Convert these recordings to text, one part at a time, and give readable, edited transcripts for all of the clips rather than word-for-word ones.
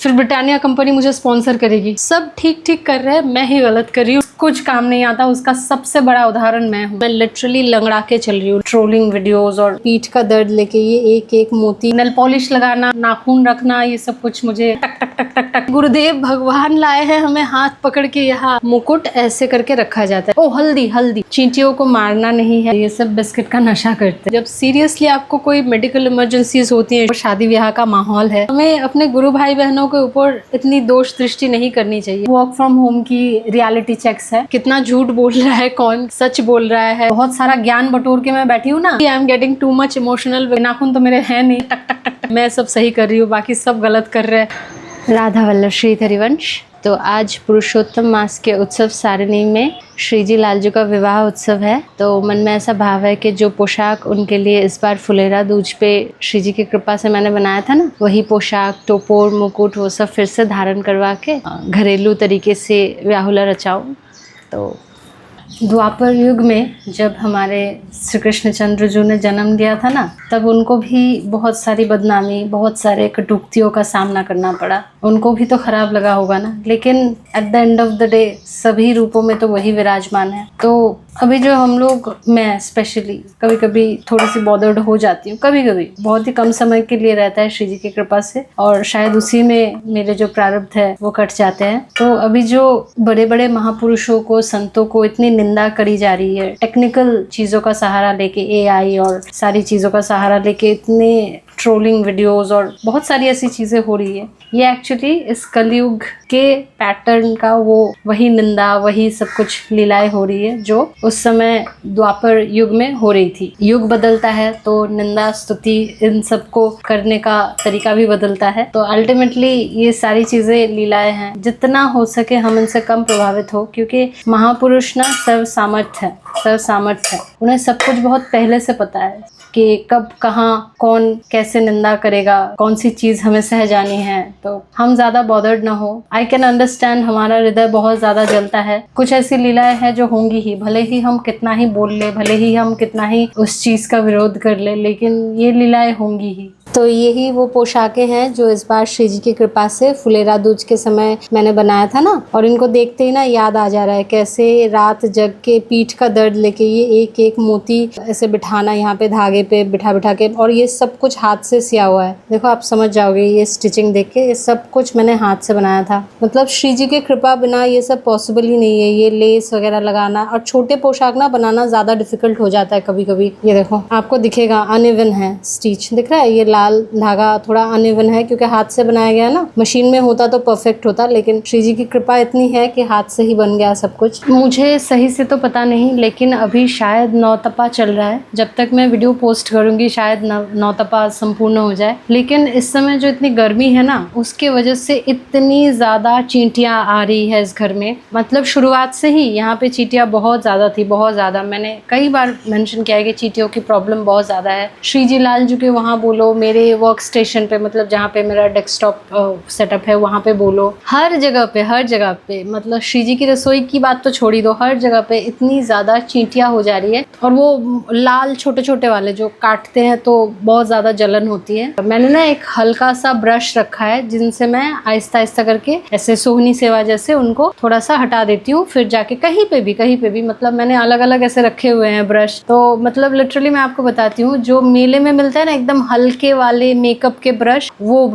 फिर Britannia company मुझे sponsor करेगी। सब ठीक ठीक कर रहे हैं, मैं ही गलत कर रही हूँ। कुछ काम नहीं आता, उसका सबसे बड़ा उदाहरण मैं हूँ। मैं लिटरली लंगड़ा के चल रही हूँ ट्रोलिंग वीडियोस और पीठ का दर्द लेके। ये एक एक मोती, नेल पॉलिश लगाना, नाखून रखना, ये सब कुछ मुझे टक टक टक टक टक। गुरुदेव भगवान लाए हैं हमें हाथ पकड़ के, यहाँ मुकुट ऐसे करके रखा जाता है। ओ हल्दी हल्दी, चींटियों को मारना नहीं है, ये सब बिस्किट का नशा करते हैं। जब सीरियसली आपको कोई मेडिकल इमरजेंसीज होती है, शादी ब्याह का माहौल है, हमें अपने गुरु भाई बहनों के ऊपर इतनी दोष दृष्टि नहीं करनी चाहिए। वर्क फ्रॉम होम की रियलिटी चेक्स है, कितना झूठ बोल रहा है, कौन सच बोल रहा है। बहुत सारा ज्ञान बटोर के मैं बैठी हूँ ना, I am getting too much emotional. नाखून तो मेरे है नहीं, टक टक टक टक मैं सब सही कर रही हूँ, बाकी सब गलत कर रहे हैं। राधा वल्लभ श्री हरिवंश। तो आज पुरुषोत्तम मास के उत्सव सारिणी में श्री जी लालजू का विवाह उत्सव है। तो मन में ऐसा भाव है कि जो पोशाक उनके लिए इस बार फुलेरा दूज पे श्री जी की कृपा से मैंने बनाया था ना, वही पोशाक, टोपोर, मुकुट, वो सब फिर से धारण करवा के घरेलू तरीके से व्याहुला रचाऊं। तो द्वापर युग में जब हमारे श्री कृष्णचंद्र जी ने जन्म लिया था ना, तब उनको भी बहुत सारी बदनामी, बहुत सारे कटुक्तियों का सामना करना पड़ा। उनको भी तो खराब लगा होगा ना, लेकिन at the end of the day सभी रूपों में तो वही विराजमान है। तो अभी जो हम लोग, मैं स्पेशली कभी कभी थोड़ी सी बॉदर्ड हो जाती हूँ, कभी कभी बहुत ही कम समय के लिए रहता है श्री जी की कृपा से, और शायद उसी में मेरे जो प्रारब्ध है वो कट जाते हैं। तो अभी जो बड़े बड़े महापुरुषों को, संतों को इतनी निंदा करी जा रही है, टेक्निकल चीज़ों का सहारा लेके, AI और सारी चीज़ों का सहारा लेके इतने ट्रोलिंग वीडियोस और बहुत सारी ऐसी चीज़ें हो रही है, ये एक्चुअली इस कलयुग के पैटर्न का वही निंदा, वही सब कुछ लीलाएं हो रही है जो उस समय द्वापर युग में हो रही थी। युग बदलता है तो निंदा, स्तुति, इन सब को करने का तरीका भी बदलता है। तो अल्टीमेटली ये सारी चीज़ें लीलाएं हैं। जितना हो सके हम इनसे कम प्रभावित हो, क्योंकि महापुरुष ना सर्व सामर्थ्य है। उन्हें सब कुछ बहुत पहले से पता है कि कब, कहाँ, कौन कैसे निंदा करेगा, कौन सी चीज़ हमें सह जानी है। तो हम ज़्यादा बॉदर्ड ना हो। आई कैन अंडरस्टैंड, हमारा हृदय बहुत ज़्यादा जलता है। कुछ ऐसी लीलाएं हैं जो होंगी ही, भले ही हम कितना ही बोल ले, भले ही हम कितना ही उस चीज़ का विरोध कर ले, लेकिन ये लीलाएं होंगी ही। तो यही वो पोशाकें हैं जो इस बार श्री जी की कृपा से फुलेरा दूज के समय मैंने बनाया था ना, और इनको देखते ही ना याद आ जा रहा है कैसे रात जग के पीठ का दर्द लेके ये एक एक मोती ऐसे बिठाना, यहाँ पे धागे पे बिठा बिठा के, और ये सब कुछ हाथ से सिया हुआ है। देखो आप समझ जाओगे ये स्टिचिंग देख के, ये सब कुछ मैंने हाथ से बनाया था। मतलब श्री जी की कृपा बिना ये सब पॉसिबल ही नहीं है। ये लेस वगैरह लगाना और छोटे पोशाक ना बनाना ज़्यादा डिफिकल्ट हो जाता है कभी कभी। ये देखो आपको दिखेगा अनइवन है स्टिच, दिख रहा है, ये लाल धागा थोड़ा अनइवन है क्योंकि हाथ से बनाया गया ना। मशीन में होता तो परफेक्ट होता, लेकिन श्री जी की कृपा इतनी है कि हाथ से ही बन गया सब कुछ। मुझे सही से तो पता नहीं, लेकिन अभी शायद नौतपा चल रहा है। जब तक मैं वीडियो पोस्ट करूंगी शायद नौतपा संपूर्ण हो जाए। लेकिन इस समय जो इतनी गर्मी है ना, उसके वजह से इतनी ज़्यादा चींटियाँ आ रही है इस घर में। मतलब शुरुआत से ही यहाँ पे चींटियाँ बहुत ज़्यादा थी, बहुत ज़्यादा। मैंने कई बार मेंशन किया है कि चींटियों की प्रॉब्लम बहुत ज़्यादा है। श्री जी लालजू के वहाँ बोलो, मेरे वर्क स्टेशन पे, मतलब जहाँ पे मेरा डेस्कटॉप सेटअप है वहाँ पे बोलो, हर जगह पे मतलब श्री जी की रसोई की बात तो छोड़ ही दो, हर जगह पे इतनी ज़्यादा चींटियाँ हो जा रही है। और वो लाल छोटे छोटे वाले जो काटते हैं तो बहुत ज़्यादा जलन होती है। मैंने ना एक हल्का सा ब्रश रखा है जिनसे मैं आहिस्ता आहिस्ता करके ऐसे सोहनी सेवा जैसे उनको थोड़ा सा हटा देती हूँ। फिर जाके कहीं पे भी मतलब मैंने अलग अलग ऐसे रखे हुए हैं ब्रश। तो मतलब लिटरली मैं आपको बताती हूँ, जो मेले में मिलता है ना एकदम हल्के वाले मेकअप के ब्रश, वो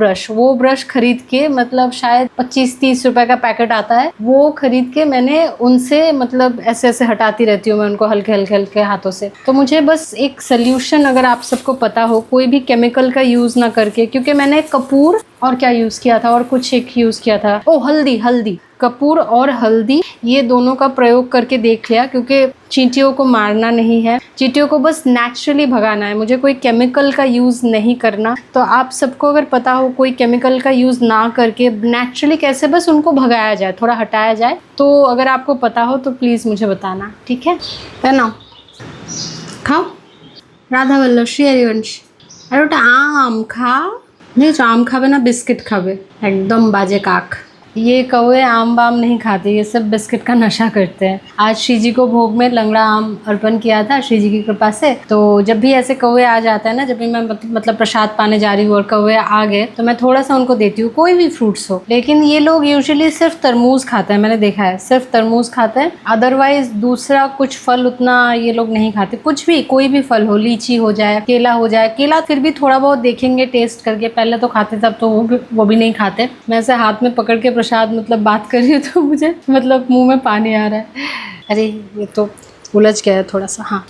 ब्रश खरीद के, मतलब शायद 25-30 रुपए का पैकेट आता है, वो खरीद के मैंने उनसे मतलब ऐसे ऐसे हटाती रहती हूँ मैं उनको हल्के हाथों से। तो मुझे बस एक सोल्यूशन अगर आप सबको पता हो, कोई भी केमिकल का यूज ना करके, क्योंकि मैंने कपूर और क्या यूज किया था और कुछ एक यूज किया था, ओ हल्दी, कपूर और हल्दी, ये दोनों का प्रयोग करके देख लिया। क्योंकि चींटियों को मारना नहीं है, चींटियों को बस नेचुरली भगाना है, मुझे कोई केमिकल का यूज़ नहीं करना। तो आप सबको अगर पता हो कोई केमिकल का यूज़ ना करके नेचुरली कैसे बस उनको भगाया जाए, थोड़ा हटाया जाए, तो अगर आपको पता हो तो प्लीज़ मुझे बताना, ठीक है ना। खाओ राधा वल्लभ श्री हरिवंश। अरे बेटा आम खा, नहीं जो आम खावे ना बिस्किट खावे, एकदम बाजे काक। ये कौवे आम बाम नहीं खाते, ये सब बिस्किट का नशा करते हैं। आज श्री जी को भोग में लंगड़ा आम अर्पण किया था श्री जी की कृपा से। तो जब भी ऐसे कौवे आ जाते हैं ना, जब भी मैं मतलब प्रसाद पाने जा रही हूँ और कौवे आ गए तो मैं थोड़ा सा उनको देती हूँ, कोई भी फ्रूट्स हो। लेकिन ये लोग यूजुअली सिर्फ तरबूज खाते हैं, मैंने देखा है सिर्फ तरबूज खाते हैं। अदरवाइज दूसरा कुछ फल उतना ये लोग नहीं खाते, कुछ भी कोई भी फल हो, लीची हो जाए, केला हो जाए। केला फिर भी थोड़ा बहुत देखेंगे टेस्ट करके, पहले तो खाते तब तो वो भी नहीं खाते। मैं ऐसे हाथ में पकड़ के प्रसाद मतलब बात कर रही हूँ तो मुझे मतलब मुंह में पानी आ रहा है। अरे ये तो उलझ गया है थोड़ा सा। हाँ,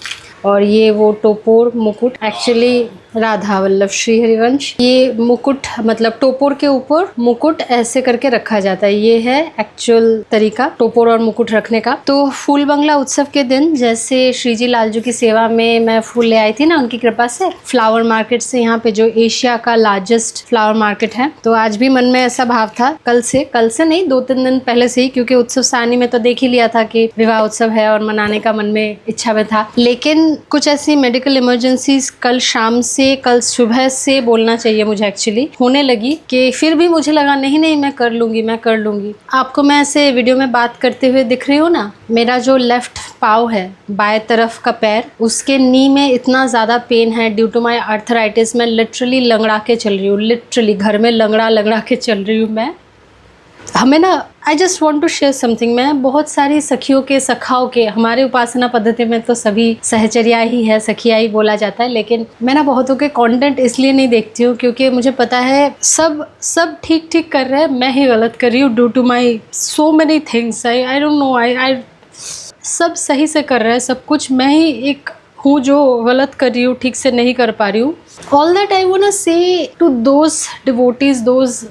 और ये वो टोपोर मुकुट, एक्चुअली राधा वल्लभ श्री हरिवंश। ये मुकुट मतलब टोपोर के ऊपर मुकुट ऐसे करके रखा जाता है, ये है एक्चुअल तरीका टोपोर और मुकुट रखने का। तो फूल बंगला उत्सव के दिन जैसे श्री जी लालजू की सेवा में मैं फूल ले आई थी ना उनकी कृपा से, फ्लावर मार्केट से, यहाँ पे जो एशिया का लार्जेस्ट फ्लावर मार्केट है। तो आज भी मन में ऐसा भाव था, कल से नहीं 2-3 दिन पहले से ही, क्योंकि उत्सव सारणी में तो देख ही लिया था कि विवाह उत्सव है और मनाने का मन में इच्छा में था। लेकिन कुछ ऐसी मेडिकल इमरजेंसीज कल शाम से, कल सुबह से बोलना चाहिए मुझे एक्चुअली, होने लगी कि फिर भी मुझे लगा नहीं मैं कर लूँगी। आपको मैं ऐसे वीडियो में बात करते हुए दिख रही हूँ ना, मेरा जो लेफ्ट पाँव है, बाएं तरफ का पैर, उसके नी में इतना ज़्यादा पेन है ड्यू टू माई आर्थराइटिस। मैं लिटरली लंगड़ा के चल रही हूँ, लिटरली घर में लंगड़ा के चल रही हूँ मैं। हमें ना, I just want to share something. मैं बहुत सारी सखियों के, सखाओं के, हमारे उपासना पद्धति में तो सभी सहचर्या ही है, सखिया ही बोला जाता है। लेकिन मैं ना बहुतों के कंटेंट इसलिए नहीं देखती हूँ क्योंकि मुझे पता है सब ठीक कर रहे हैं, मैं ही गलत कर रही हूँ due to my so many things. I don't know, I सब सही से कर रहे हैं, सब कुछ मैं ही एक हूँ जो गलत कर रही हूँ, ठीक से नहीं कर पा रही हूँ। All that I want to say to those devotees, those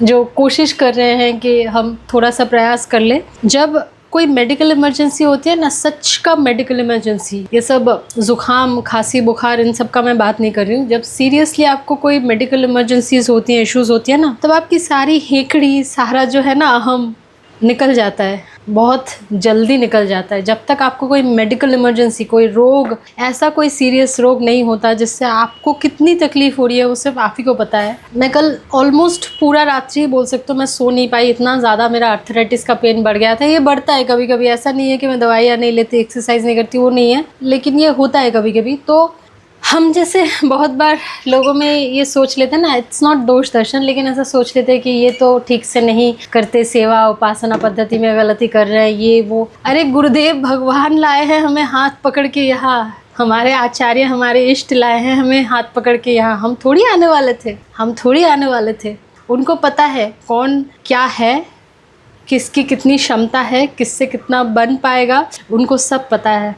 जो कोशिश कर रहे हैं कि हम थोड़ा सा प्रयास कर लें। जब कोई मेडिकल इमरजेंसी होती है ना, सच का मेडिकल इमरजेंसी, ये सब जुकाम, खांसी, बुखार, इन सब का मैं बात नहीं कर रही हूँ। जब सीरियसली आपको कोई मेडिकल इमरजेंसीज होती हैं, इश्यूज होती है ना, तब आपकी सारी हेकड़ी, सारा जो है ना अहम निकल जाता है, बहुत जल्दी निकल जाता है। जब तक आपको कोई मेडिकल इमरजेंसी, कोई रोग, ऐसा कोई सीरियस रोग नहीं होता जिससे आपको कितनी तकलीफ हो रही है, वो सिर्फ आप ही को पता है। मैं कल ऑलमोस्ट पूरा रात्रि बोल सकते हो मैं सो नहीं पाई, इतना ज़्यादा मेरा आर्थराइटिस का पेन बढ़ गया था। ये बढ़ता है कभी कभी, ऐसा नहीं है कि मैं दवाइयाँ नहीं लेती, एक्सरसाइज नहीं करती, वो नहीं है, लेकिन ये होता है कभी कभी। तो हम जैसे बहुत बार लोगों में ये सोच लेते हैं ना, इट्स नॉट दोष दर्शन, लेकिन ऐसा सोच लेते हैं कि ये तो ठीक से नहीं करते, सेवा उपासना पद्धति में गलती कर रहे हैं, ये वो। अरे गुरुदेव भगवान लाए हैं हमें हाथ पकड़ के यहाँ, हमारे आचार्य, हमारे इष्ट लाए हैं हमें हाथ पकड़ के यहाँ। हम थोड़ी आने वाले थे, उनको पता है कौन क्या है, किसकी कितनी क्षमता है, किससे कितना बन पाएगा, उनको सब पता है।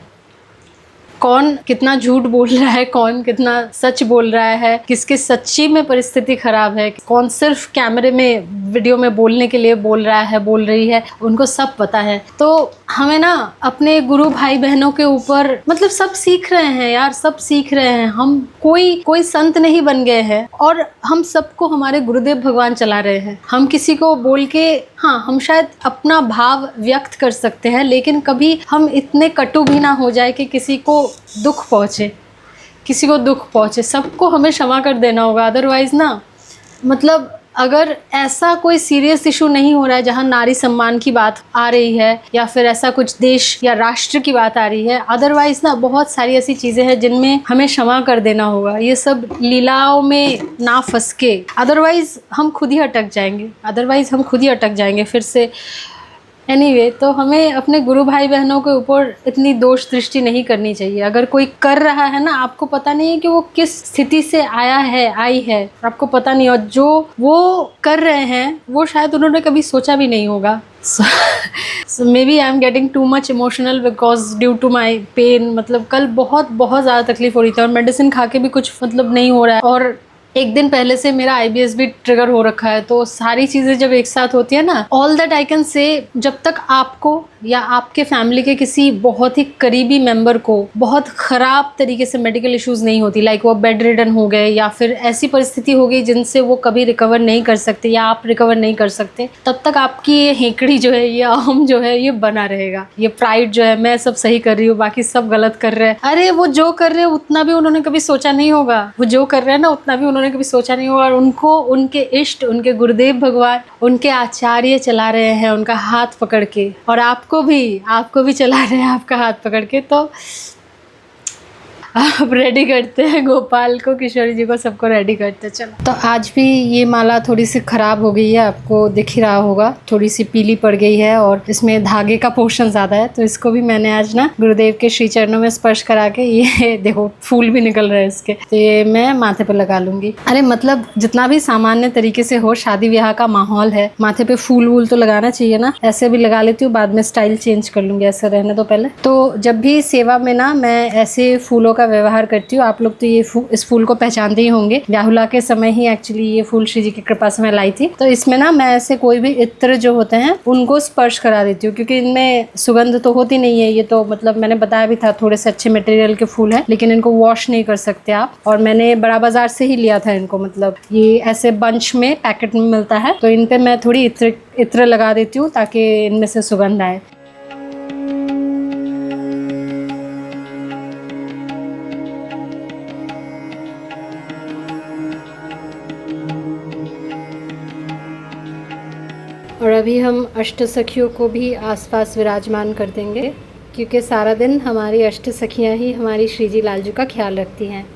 कौन कितना झूठ बोल रहा है, कौन कितना सच बोल रहा है, किसकी सच्ची में परिस्थिति खराब है, कौन सिर्फ कैमरे में, वीडियो में बोलने के लिए बोल रहा है, बोल रही है, उनको सब पता है। तो हमें ना अपने गुरु भाई बहनों के ऊपर, मतलब सब सीख रहे हैं यार, सब सीख रहे हैं। हम कोई संत नहीं बन गए हैं और हम सबको हमारे गुरुदेव भगवान चला रहे हैं। हम किसी को बोल के, हाँ हम शायद अपना भाव व्यक्त कर सकते हैं, लेकिन कभी हम इतने कटु भी ना हो जाए कि किसी को दुख पहुँचे। सबको हमें क्षमा कर देना होगा, अदरवाइज ना, मतलब अगर ऐसा कोई सीरियस इशू नहीं हो रहा है जहाँ नारी सम्मान की बात आ रही है या फिर ऐसा कुछ देश या राष्ट्र की बात आ रही है, अदरवाइज ना बहुत सारी ऐसी चीज़ें हैं जिनमें हमें क्षमा कर देना होगा। ये सब लीलाओं में ना फंस के, अदरवाइज हम खुद ही अटक जाएंगे फिर से। एनीवे, तो हमें अपने गुरु भाई बहनों के ऊपर इतनी दोष दृष्टि नहीं करनी चाहिए। अगर कोई कर रहा है ना, आपको पता नहीं है कि वो किस स्थिति से आई है, आपको पता नहीं, और जो वो कर रहे हैं वो शायद उन्होंने कभी सोचा भी नहीं होगा। So maybe I am getting too much emotional because due to my pain। मतलब कल बहुत ज़्यादा तकलीफ हो रही थी और मेडिसिन खा के भी कुछ मतलब नहीं हो रहा है, और एक दिन पहले से मेरा IBS भी ट्रिगर हो रखा है। तो सारी चीज़ें जब एक साथ होती है ना, all that I can say, जब तक आपको या आपके फैमिली के किसी बहुत ही करीबी मेंबर को बहुत ख़राब तरीके से मेडिकल इश्यूज़ नहीं होती, लाइक वो बेड रिडन हो गए या फिर ऐसी परिस्थिति हो गई जिनसे वो कभी रिकवर नहीं कर सकते या आप रिकवर नहीं कर सकते, तब तक आपकी ये हेकड़ी जो है, ये अहम जो है, ये बना रहेगा। ये प्राइड जो है, मैं सब सही कर रही हूँ, बाकी सब गलत कर रहे हैं। अरे वो जो कर रहे हैं उतना भी उन्होंने कभी सोचा नहीं होगा, वो जो कर रहे हैं ना उतना भी उन्होंने उन्होंने कभी सोचा नहीं होगा, और उनको उनके इष्ट, उनके गुरुदेव भगवान, उनके आचार्य चला रहे हैं उनका हाथ पकड़ के, और आपको भी चला रहे हैं आपका हाथ पकड़ के। तो आप रेडी करते हैं गोपाल को, किशोरी जी को, सबको रेडी करते हैं। चलो, तो आज भी ये माला थोड़ी सी ख़राब हो गई है, आपको दिख ही रहा होगा, थोड़ी सी पीली पड़ गई है और इसमें धागे का पोर्शन ज़्यादा है। तो इसको भी मैंने आज ना गुरुदेव के श्री चरणों में स्पर्श करा के, ये देखो फूल भी निकल रहे हैं इसके, तो ये मैं माथे पे लगा लूँगी। अरे मतलब जितना भी सामान्य तरीके से हो, शादी ब्याह का माहौल है, माथे पे फूल वूल तो लगाना चाहिए ना। ऐसे भी लगा लेती हूँ, बाद में स्टाइल चेंज कर लूँगी, ऐसे रहने दो पहले। तो जब भी सेवा में ना मैं ऐसे फूलों का व्यवहार करती हूँ। आप लोग तो ये इस फूल को पहचानते ही होंगे, ब्याहुला के समय ही एक्चुअली ये फूल श्री जी की कृपा से मैं लाई थी। तो इसमें ना मैं ऐसे कोई भी इत्र जो होते हैं उनको स्पर्श करा देती हूँ, क्योंकि इनमें सुगंध तो होती नहीं है। ये तो मतलब मैंने बताया भी था, थोड़े से अच्छे मटेरियल के फूल है, लेकिन इनको वॉश नहीं कर सकते आप। और मैंने बड़ा बाजार से ही लिया था इनको, मतलब ये ऐसे बंच में पैकेट में मिलता है। तो इन पे मैं थोड़ी इत्र लगा देती हूँ ताकि इनमें से सुगंध आए। और अभी हम अष्ट सखियों को भी आसपास विराजमान कर देंगे, क्योंकि सारा दिन हमारी अष्ट सखियाँ ही हमारी श्री जी लालजू का ख्याल रखती हैं।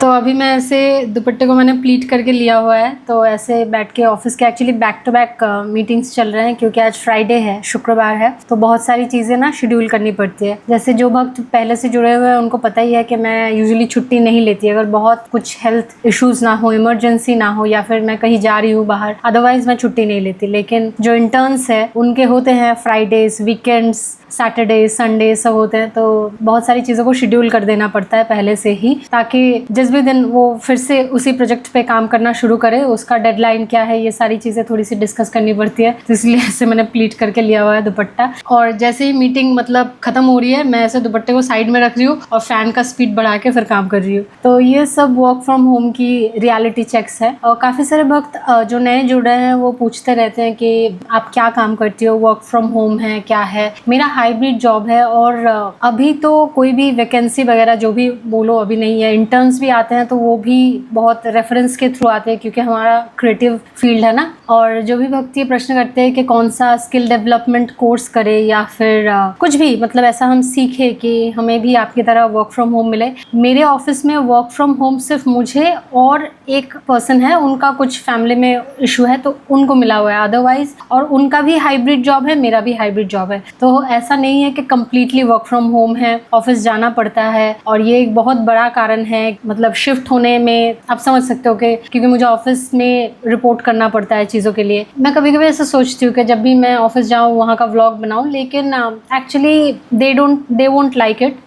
तो अभी मैं ऐसे दुपट्टे को मैंने प्लीट करके लिया हुआ है, तो ऐसे बैठ के ऑफिस के actually back to back meetings चल रहे हैं, क्योंकि आज फ्राइडे है, शुक्रवार है, तो बहुत सारी चीज़ें ना शेड्यूल करनी पड़ती है। जैसे जो भक्त पहले से जुड़े हुए हैं उनको पता ही है कि मैं यूजुअली छुट्टी नहीं लेती, अगर बहुत कुछ हेल्थ इश्यूज़ ना हो, इमरजेंसी ना हो, या फिर मैं कहीं जा रही हूँ बाहर, अदरवाइज़ मैं छुट्टी नहीं लेती। लेकिन जो इंटर्न्स है उनके होते हैं फ्राइडेज़, वीकेंड्स, सैटरडे, संडे सब होते हैं, तो बहुत सारी चीज़ों को शेड्यूल कर देना पड़ता है पहले से ही, ताकि जिस भी दिन वो फिर से उसी प्रोजेक्ट पे काम करना शुरू करे, उसका डेडलाइन क्या है, ये सारी चीज़ें थोड़ी सी डिस्कस करनी पड़ती है। तो इसलिए ऐसे मैंने प्लीट करके लिया हुआ है दुपट्टा। और जैसे ही मीटिंग मतलब ख़त्म हो रही है, मैं ऐसे दुपट्टे को साइड में रख रही हूँ और फ़ैन का स्पीड बढ़ा के फिर काम कर रही हूँ। तो ये सब वर्क फ्रॉम होम की रियलिटी चेक्स है। और काफ़ी सारे भक्त जो नए जुड़ रहे हैं वो पूछते रहते हैं कि आप क्या काम करती हो, वर्क फ्रॉम होम है क्या है। मेरा हाइब्रिड जॉब है, और अभी तो कोई भी वैकेंसी वगैरह जो भी बोलो अभी नहीं है। इंटर्न्स भी आते हैं तो वो भी बहुत रेफरेंस के थ्रू आते हैं, क्योंकि हमारा क्रिएटिव फील्ड है ना। और जो भी भक्त ये प्रश्न करते हैं कि कौन सा स्किल डेवलपमेंट कोर्स करे, या फिर कुछ भी मतलब ऐसा हम सीखे कि हमें भी आपकी तरह वर्क फ्रॉम होम मिले। मेरे ऑफिस में वर्क फ्रॉम होम सिर्फ मुझे और एक पर्सन है, उनका कुछ फैमिली में इशू है तो उनको मिला हुआ है, अदरवाइज और उनका भी हाइब्रिड जॉब है, मेरा भी हाइब्रिड जॉब है। तो ऐसा नहीं है कि कम्प्लीटली वर्क फ्रॉम होम है, ऑफिस जाना पड़ता है। और ये एक बहुत बड़ा कारण है, मतलब शिफ्ट होने में आप समझ सकते हो कि क्योंकि मुझे ऑफिस में रिपोर्ट करना पड़ता है चीज़ों के लिए। मैं कभी कभी ऐसा सोचती हूँ कि जब भी मैं ऑफिस जाऊँ वहाँ का व्लॉग बनाऊँ, लेकिन actually they won't like it,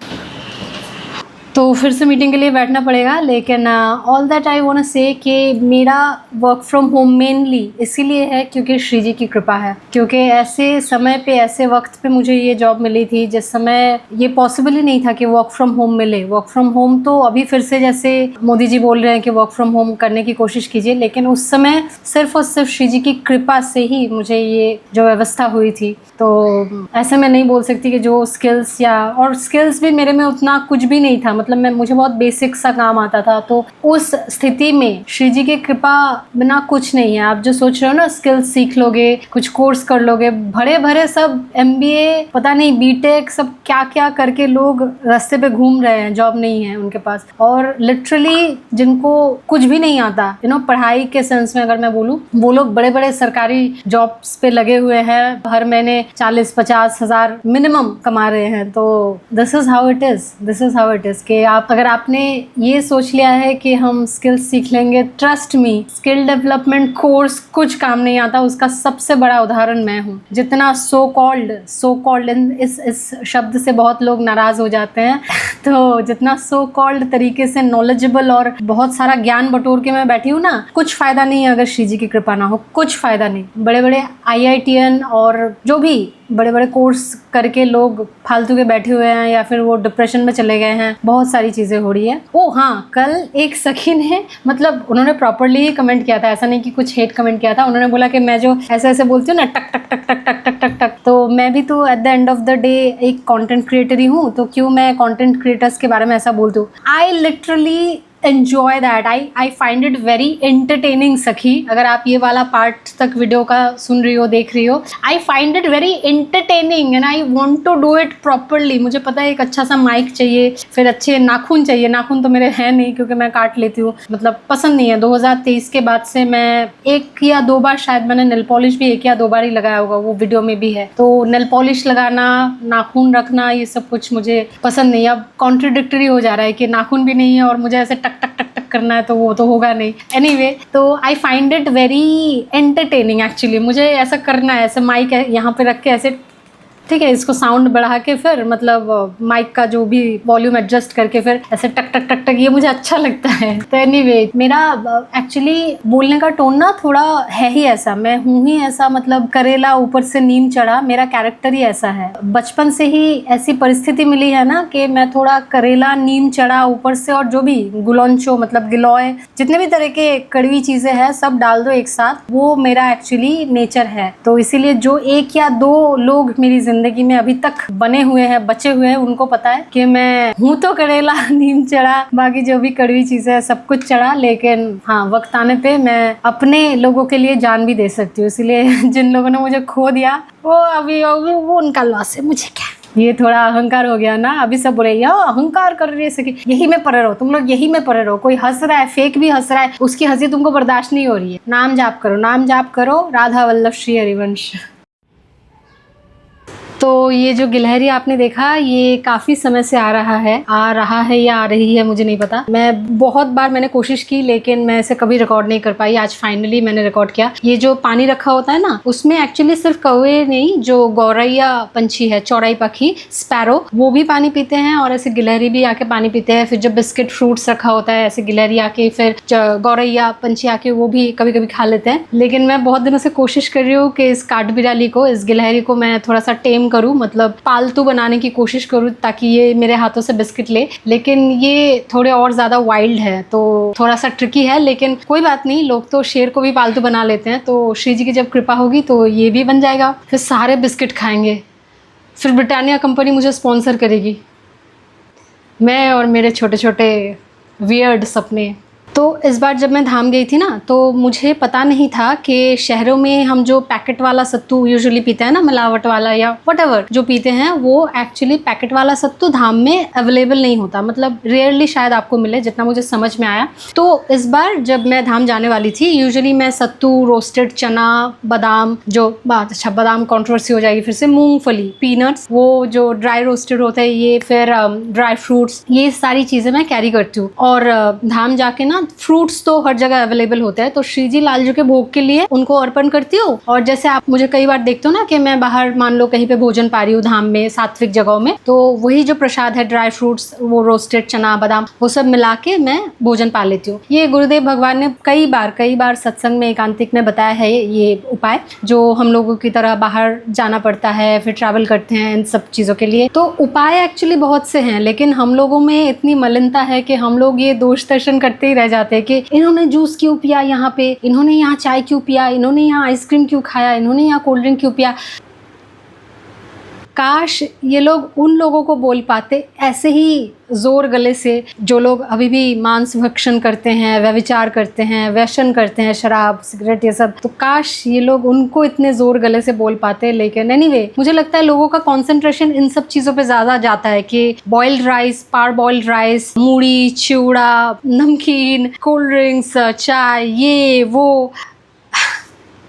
तो फिर से मीटिंग के लिए बैठना पड़ेगा। लेकिन all that I want to say कि मेरा वर्क फ्रॉम होम मेनली इसीलिए है क्योंकि श्री जी की कृपा है, क्योंकि ऐसे समय पे, ऐसे वक्त पे मुझे ये जॉब मिली थी जिस समय ये पॉसिबल ही नहीं था कि वर्क फ्रॉम होम मिले। वर्क फ्रॉम होम तो अभी फिर से जैसे मोदी जी बोल रहे हैं कि वर्क फ्रॉम होम करने की कोशिश कीजिए, लेकिन उस समय सिर्फ और सिर्फ श्री जी की कृपा से ही मुझे ये जो व्यवस्था हुई थी। तो ऐसे मैं नहीं बोल सकती कि जो स्किल्स और स्किल्स भी मेरे में उतना कुछ भी नहीं था, मतलब मुझे बहुत बेसिक सा काम आता था। तो उस स्थिति में श्री जी की कृपा बिना कुछ नहीं है। आप जो सोच रहे हो ना स्किल्स सीख लोगे, कुछ कोर्स कर लोगे, भरे भरे सब MBA पता नहीं बीटेक सब क्या क्या करके लोग रास्ते पे घूम रहे हैं, जॉब नहीं है उनके पास। और लिटरली जिनको कुछ भी नहीं आता, पढ़ाई के सेंस में अगर मैं बोलूँ, वो लोग बड़े बड़े सरकारी जॉब्स पे लगे हुए हैं, हर महीने 40-50 हज़ार मिनिमम कमा रहे हैं। तो this is how it is कि अगर आपने ये सोच लिया है कि हम स्किल्स सीख लेंगे, trust me, skill development course कुछ काम नहीं आता। उसका सबसे बड़ा उदाहरण मैं हूँ। जितना सो कॉल्ड इस शब्द से बहुत लोग नाराज हो जाते हैं तो जितना सो कॉल्ड तरीके से नॉलेजेबल और बहुत सारा ज्ञान बटोर के मैं बैठी हूँ ना, कुछ फायदा नहीं है अगर श्री जी की कृपा ना हो, कुछ फायदा नहीं। बड़े बड़े IITN और जो भी बड़े बड़े कोर्स करके लोग फालतू के बैठे हुए हैं, या फिर वो डिप्रेशन में चले गए हैं। बहुत सारी चीज़ें हो रही है। ओ हाँ, कल एक सखी ने, मतलब उन्होंने प्रॉपरली ही कमेंट किया था, ऐसा नहीं कि कुछ हेट कमेंट किया था। उन्होंने बोला कि मैं जो ऐसे ऐसे बोलती हूँ ना, टक टक टक टक टक टक टक टक, तो मैं भी तो at the end of the day एक कंटेंट क्रिएटर ही हूँ, तो क्यों मैं कंटेंट क्रिएटर्स के बारे में ऐसा बोलती हूँ। I literally enjoy that. I find it very entertaining सखी। अगर आप ये वाला पार्ट तक वीडियो का सुन रही हो, देख रही हो, I find it very entertaining and I want to do it properly. मुझे पता है एक अच्छा सा माइक चाहिए, फिर अच्छे नाखून चाहिए। नाखून तो मेरे हैं नहीं क्योंकि मैं काट लेती हूँ, मतलब पसंद नहीं है। 2023 के बाद से मैं 1 या 2 बार शायद मैंने नेल पॉलिश भी 1 या 2 बार ही लगाया होगा, वो वीडियो में भी है। तो नेल पॉलिश लगाना, नाखून रखना, ये सब कुछ मुझे पसंद नहीं। अब कॉन्ट्रडिक्टरी हो जा रहा है कि नाखून भी नहीं है और मुझे ऐसे टक टक टक टक करना है, तो वो तो होगा नहीं। एनीवे, तो आई find it very entertaining actually. मुझे ऐसा करना है, ऐसे माइक यहाँ पे रख के ऐसे, ठीक है, इसको साउंड बढ़ा के फिर मतलब माइक का जो भी वॉल्यूम एडजस्ट करके फिर ऐसे टक टक टक टक, ये मुझे अच्छा लगता है। तो एनीवे, मेरा एक्चुअली बोलने का टोन ना थोड़ा है ही ऐसा, मैं हूँ ही ऐसा, मतलब करेला ऊपर से नीम चढ़ा, मेरा कैरेक्टर ही ऐसा है। बचपन से ही ऐसी परिस्थिति मिली है ना कि मैं थोड़ा करेला नीम चढ़ा ऊपर से, और जो भी गुलौंचो मतलब गिलोय, जितने भी तरह के कड़वी चीजें हैं सब डाल दो एक साथ, वो मेरा एक्चुअली नेचर है। तो इसीलिए जो 1 या 2 लोग मेरी जिंदगी में अभी तक बने हुए हैं, बचे हुए हैं, उनको पता है कि मैं हूँ तो करेला नीम चढ़ा, बाकी जो भी कड़वी चीजें है सब कुछ चढ़ा, लेकिन हाँ, वक्त आने पे मैं अपने लोगों के लिए जान भी दे सकती हूँ। इसीलिए जिन लोगों ने मुझे खो दिया वो अभी वो उनका लॉस है, मुझे क्या। ये थोड़ा अहंकार हो गया ना। अभी सब बोल रहे हैं अहंकार कर रही है सखी, यही में पड़े रहो तुम लोग, यही में पड़े रहो। कोई हंस रहा है, फेक भी हंस रहा है, उसकी हंसी तुमको बर्दाश्त नहीं हो रही है। नाम जाप करो, नाम जाप करो, राधा वल्लभ श्री हरिवंश। तो ये जो गिलहरी आपने देखा, ये काफ़ी समय से आ रहा है या आ रही है, मुझे नहीं पता। मैं बहुत बार मैंने कोशिश की, लेकिन मैं इसे कभी रिकॉर्ड नहीं कर पाई। आज फाइनली मैंने रिकॉर्ड किया। ये जो पानी रखा होता है ना, उसमें एक्चुअली सिर्फ कौवे नहीं, जो गौरैया पंछी है, चौड़ाई पखी, स्पैरो, वो भी पानी पीते हैं, और ऐसे गिलहरी भी आके पानी पीते हैं। फिर जब बिस्किट फ्रूट्स रखा होता है, ऐसे गिलहरी आके, फिर गौरैया पंछी आके वो भी कभी कभी खा लेते हैं। लेकिन मैं बहुत दिनों से कोशिश कर रही हूँ कि इस काठबिराली को, इस गिलहरी को मैं थोड़ा सा टेम करूँ, मतलब पालतू बनाने की कोशिश करूँ, ताकि ये मेरे हाथों से बिस्किट ले। लेकिन ये थोड़े और ज़्यादा वाइल्ड है, तो थोड़ा सा ट्रिकी है, लेकिन कोई बात नहीं। लोग तो शेर को भी पालतू बना लेते हैं, तो श्री जी की जब कृपा होगी तो ये भी बन जाएगा। फिर सारे बिस्किट खाएंगे, फिर ब्रिटानिया कंपनी मुझे स्पॉन्सर करेगी, मैं और मेरे छोटे छोटे वियर्ड सपने। तो इस बार जब मैं धाम गई थी ना, तो मुझे पता नहीं था कि शहरों में हम जो पैकेट वाला सत्तू यूजुअली पीते हैं ना, मिलावट वाला या व्हाटएवर जो पीते हैं, वो एक्चुअली पैकेट वाला सत्तू धाम में अवेलेबल नहीं होता। मतलब रेयरली शायद आपको मिले, जितना मुझे समझ में आया। तो इस बार जब मैं धाम जाने वाली थी, यूजुअली मैं सत्तू, रोस्टेड चना, बादाम, जो बात, अच्छा बादाम कंट्रोवर्सी हो जाएगी फिर से, मूंगफली, पीनट्स, वो जो ड्राई रोस्टेड होता है, ये फिर ड्राई फ्रूट्स, ये सारी चीज़ें मैं कैरी करती हूँ। और धाम जाके ना फ्रूट्स तो हर जगह अवेलेबल होता है, तो श्री जी लाल जी के भोग के लिए उनको अर्पण करती हूँ। और जैसे आप मुझे कई बार देखते हो ना कि मैं बाहर मान लो कहीं पे भोजन पा रही हूँ धाम में, सात्विक जगहों में, तो वही जो प्रसाद है, ड्राई फ्रूट्स, वो रोस्टेड चना, बादाम, वो सब मिला के मैं भोजन पा लेती हूँ। ये गुरुदेव भगवान ने कई बार सत्संग में, एकांतिक में बताया है ये उपाय, जो हम लोगों की तरह बाहर जाना पड़ता है, फिर ट्रैवल करते हैं इन सब चीज़ों के लिए। तो उपाय एक्चुअली बहुत से हैं, लेकिन हम लोगों में इतनी मलिनता है कि हम लोग ये दोष दर्शन करते ही रह जाते हैं कि इन्होंने जूस क्यों पिया यहाँ पे, इन्होंने यहाँ चाय क्यों पिया, इन्होंने यहाँ आइसक्रीम क्यों खाया, इन्होंने यहाँ कोल्ड ड्रिंक क्यों पिया। काश ये लोग उन लोगों को बोल पाते ऐसे ही जोर गले से, जो लोग अभी भी मांस भक्षण करते हैं, व्यभिचार करते हैं, व्यसन करते हैं, शराब, सिगरेट, ये सब। तो काश ये लोग उनको इतने जोर गले से बोल पाते। लेकिन एनीवे, मुझे लगता है लोगों का कंसंट्रेशन इन सब चीज़ों पे ज़्यादा जाता है कि बॉइल्ड राइस, पार बॉइल्ड राइस, मूढ़ी, चिवड़ा, नमकीन, कोल्ड ड्रिंक्स, चाय, ये वो।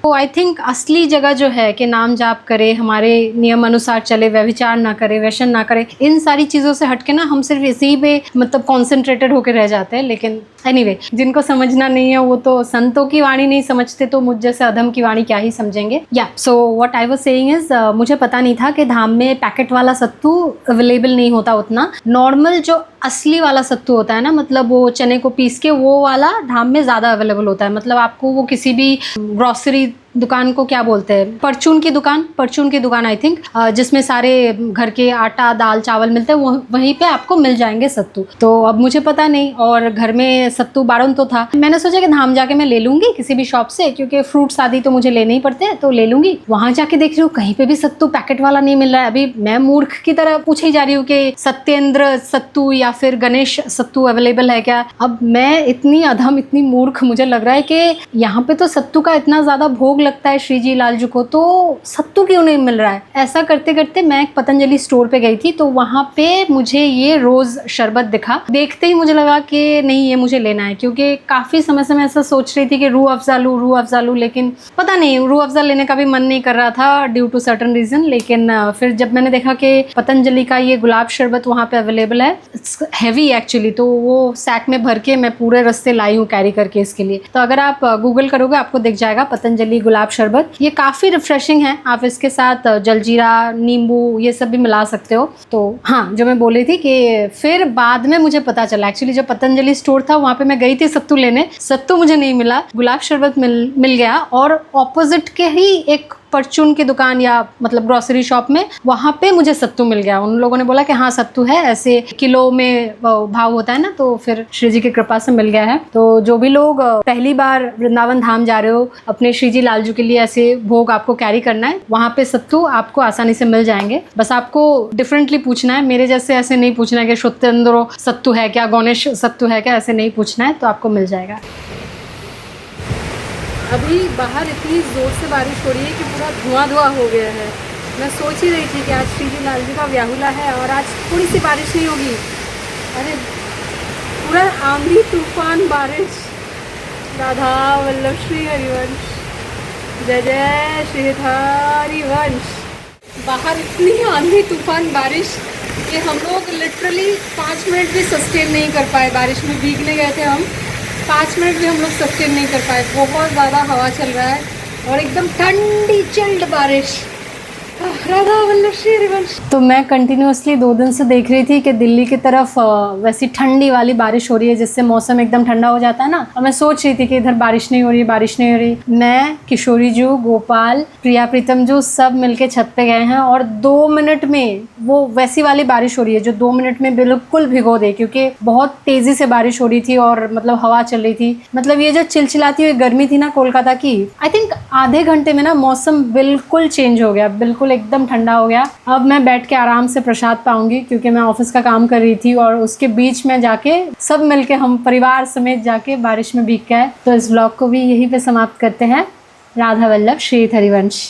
तो आई थिंक असली जगह जो है कि नाम जाप करे, हमारे नियम अनुसार चले, व्यभिचार ना करे, व्यसन ना करे, इन सारी चीज़ों से हटके ना हम सिर्फ इसी पे मतलब कॉन्सेंट्रेटेड होकर रह जाते हैं। लेकिन एनीवे, जिनको समझना नहीं है वो तो संतों की वाणी नहीं समझते, तो मुझ जैसे अधम की वाणी क्या ही समझेंगे। या so what I was saying is, मुझे पता नहीं था कि धाम में पैकेट वाला सत्तू अवेलेबल नहीं होता उतना। नॉर्मल जो असली वाला सत्तू होता है ना, मतलब वो चने को पीस के, वो वाला धाम में ज़्यादा अवेलेबल होता है। मतलब आपको वो किसी भी ग्रॉसरी दुकान को क्या बोलते हैं, परचून की दुकान आई थिंक, जिसमें सारे घर के आटा दाल चावल मिलते हैं, वहीं पे आपको मिल जाएंगे सत्तू। तो अब मुझे पता नहीं, और घर में सत्तू बारण तो था, मैंने सोचा कि धाम जाके मैं ले लूंगी किसी भी शॉप से, क्योंकि फ्रूट्स आदि तो मुझे लेने ही पड़ते हैं, तो ले लूंगी। वहां जाके देख रही हूँ कहीं पे भी सत्तू पैकेट वाला नहीं मिल रहा है। अभी मैं मूर्ख की तरह पूछे जा रही हूँ कि सत्येंद्र सत्तू या फिर गणेश सत्तू अवेलेबल है क्या। अब मैं इतनी अधम, इतनी मूर्ख मुझे लग रहा है कि यहाँ पे तो सत्तू का इतना ज्यादा भोग लगता है श्री जी लालजू को, तो सत्तू क्यों नहीं मिल रहा है। ऐसा करते करते मैं एक पतंजलि स्टोर पे गई थी, तो वहां पे मुझे ये रोज शरबत दिखा। देखते ही मुझे लगा कि नहीं, ये मुझे लेना है, क्योंकि काफी समय से मैं ऐसा सोच रही थी कि रूह अफ़ज़ा लूं, लेकिन पता नहीं रूह अफ़ज़ा लेने का भी मन नहीं कर रहा था ड्यू टू सर्टन रीजन। लेकिन फिर जब मैंने देखा कि पतंजलि का ये गुलाब शरबत वहाँ पे अवेलेबल है, हैवी एक्चुअली, तो वो सैक में भर के मैं पूरे रास्ते लाई हूँ कैरी करके इसके लिए। तो अगर आप गूगल करोगे आपको दिख जाएगा पतंजलि गुलाब शरबत। ये काफ़ी रिफ्रेशिंग है, आप इसके साथ जलजीरा नींबू ये सब भी मिला सकते हो। तो हाँ, जो मैं बोल रही थी कि फिर बाद में मुझे पता चला, एक्चुअली जो पतंजलि स्टोर था वहाँ पे मैं गई थी सत्तू लेने, सत्तू मुझे नहीं मिला, गुलाब शरबत मिल गया। और ऑपोजिट के ही एक परचून की दुकान या मतलब ग्रोसरी शॉप में वहाँ पे मुझे सत्तू मिल गया। उन लोगों ने बोला कि हाँ सत्तू है, ऐसे किलो में भाव होता है ना, तो फिर श्री जी की कृपा से मिल गया है। तो जो भी लोग पहली बार वृंदावन धाम जा रहे हो, अपने श्री जी लालजू के लिए ऐसे भोग आपको कैरी करना है, वहाँ पे सत्तू आपको आसानी से मिल जाएंगे। बस आपको डिफरेंटली पूछना है, मेरे जैसे ऐसे नहीं पूछना है कि सत्येंद्र सत्तू है क्या, गणेश सत्तू है क्या, ऐसे नहीं पूछना है, तो आपको मिल जाएगा। अभी बाहर इतनी ज़ोर से बारिश हो रही है कि पूरा धुआं हो गया है। मैं सोच ही रही थी कि आज श्री जी लालजू का व्याहुला है और आज थोड़ी सी बारिश नहीं होगी। अरे पूरा आंधी तूफान बारिश। राधा वल्लभ श्री हरिवंश, जय जय श्री हरिवंश। बाहर इतनी आंधी तूफान बारिश कि हम लोग लिटरली 5 मिनट भी सस्टेन नहीं कर पाए। बारिश में भीगने गए थे हम, 5 मिनट भी हम लोग सस्टेन नहीं कर पाए। बहुत ज़्यादा हवा चल रहा है और एकदम ठंडी चिल्ड बारिश। राधा वल्लभ श्री हरिवंश। तो मैं कंटिन्यूअसली 2 दिन से देख रही थी कि दिल्ली की तरफ वैसी ठंडी वाली बारिश हो रही है, जिससे मौसम एकदम ठंडा हो जाता है ना। और मैं सोच रही थी कि इधर बारिश नहीं हो रही, बारिश नहीं हो रही। मैं, किशोरी जू, गोपाल, प्रिया प्रीतम जू सब मिलके छत पे गए हैं और 2 मिनट में वो वैसी वाली बारिश हो रही है जो 2 मिनट में बिल्कुल भिगो दे, क्योंकि बहुत तेजी से बारिश हो रही थी और मतलब हवा चल रही थी। मतलब ये जो चिलचिलाती हुई गर्मी थी ना कोलकाता की, आई थिंक आधे घंटे में ना मौसम बिल्कुल चेंज हो गया, बिल्कुल एकदम ठंडा हो गया। अब मैं बैठ के आराम से प्रसाद पाऊंगी, क्योंकि मैं ऑफिस का काम कर रही थी और उसके बीच में जाके सब मिलके हम परिवार समेत जाके बारिश में भीग गए। तो इस ब्लॉग को भी यहीं पे समाप्त करते हैं। राधा वल्लभ श्री हरिवंश।